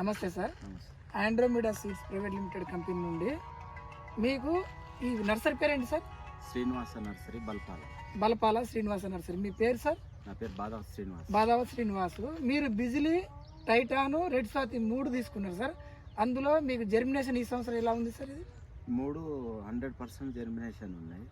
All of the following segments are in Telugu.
నమస్తే సార్. నమస్తే. ఆండ్రోమీడా సీడ్స్ ప్రైవేట్ లిమిటెడ్ కంపెనీ నుండి మీకు ఈ నర్సరీ పేరేంటి సార్? శ్రీనివాస నర్సరీ బలపాల శ్రీనివాస నర్సరీ. మీ పేరు సార్? నా పేరు బాదావత్ శ్రీనివాస్. బాదావత్ శ్రీనివాసు. మీరు బిజిలీ, టైటాను, రెడ్ స్వాతి 3 తీసుకున్నారు సార్. అందులో మీకు జర్మినేషన్ ఈ సంవత్సరం ఎలా ఉంది సార్? ఇది 100% జర్మినేషన్ ఉన్నాయి.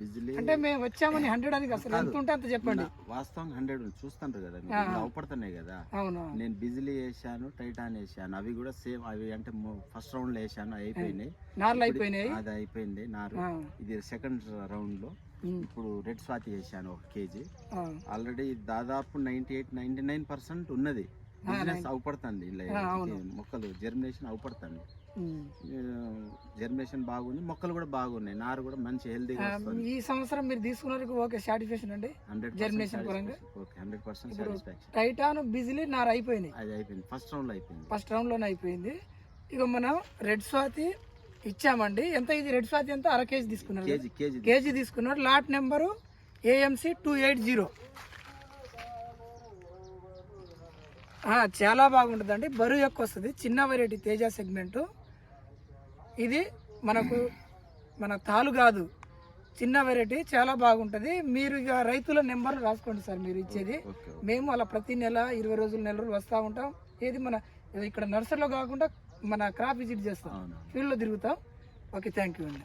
బిజిలీ అంటే మేము వచ్చామని 100 అని అసలు ఎంత ఉంటే అంత చెప్పండి. వాస్తవం 100 చూస్తాను కదా, అవపడుతున్నాయి కదా. అవును, నేను బిజిలీ వేసాను, టైటాన్ వేసాను, అవి కూడా సేమ్. అవి అంటే ఫస్ట్ రౌండ్ లో వేసాను, అయిపోయినాయి, నార్లు అయిపోయినాయి. అది అయిపోయింది నారు. ఇది సెకండ్ రౌండ్ లో ఇప్పుడు రెడ్ స్వాతి వేసాను 1 kg. ఆల్రెడీ దాదాపు 98-99% ఉన్నది. బిజినెస్ అవపడుతుంది, మొక్కలు జర్మినేషన్ అవపడుతుంది. జర్మినేషన్ బాగుంది, మొక్కలు కూడా బాగున్నాయి, నారు కూడా మంచి హెల్దీగా. ఈ సంవత్సరం మీరు తీసుకున్నారు ఓకే, సాటిస్ఫాక్షన్ అండి. 100% పరంగా 100% సాటిస్ఫాక్షన్. టైటాన్, బిజిలీ, నారు అయిపోయినాయి. అది అయిపోయింది, ఫస్ట్ రౌండ్ లో అయిపోయింది. ఫస్ట్ రౌండ్ లోనే అయిపోయింది. ఇక మనం రెడ్ స్వాతి ఇచ్చామండి. ఎంత ఇది రెడ్ స్వాతి? ఎంత? అర కేజీ తీసుకున్నారు. కేజీ తీసుకున్నారు. Lot number AMC 280. చాలా బాగుంటుందండి, బరువు ఎక్కువ వస్తుంది. చిన్న వెరైటీ తేజ సెగ్మెంటు ఇది. మన తాలు కాదు, చిన్న వెరైటీ, చాలా బాగుంటుంది. మీరు ఇక రైతుల నెంబర్లు రాసుకోండి సార్ మీరు ఇచ్చేది. మేము అలా ప్రతి నెల 20 రోజులు, నెల రోజులు వస్తూ ఉంటాం. ఏది మన ఇక్కడ నర్సరీలో కాకుండా మన క్రాప్ విజిట్ చేస్తాం, ఫీల్డ్లో తిరుగుతాం. ఓకే, థ్యాంక్ యూ అండి.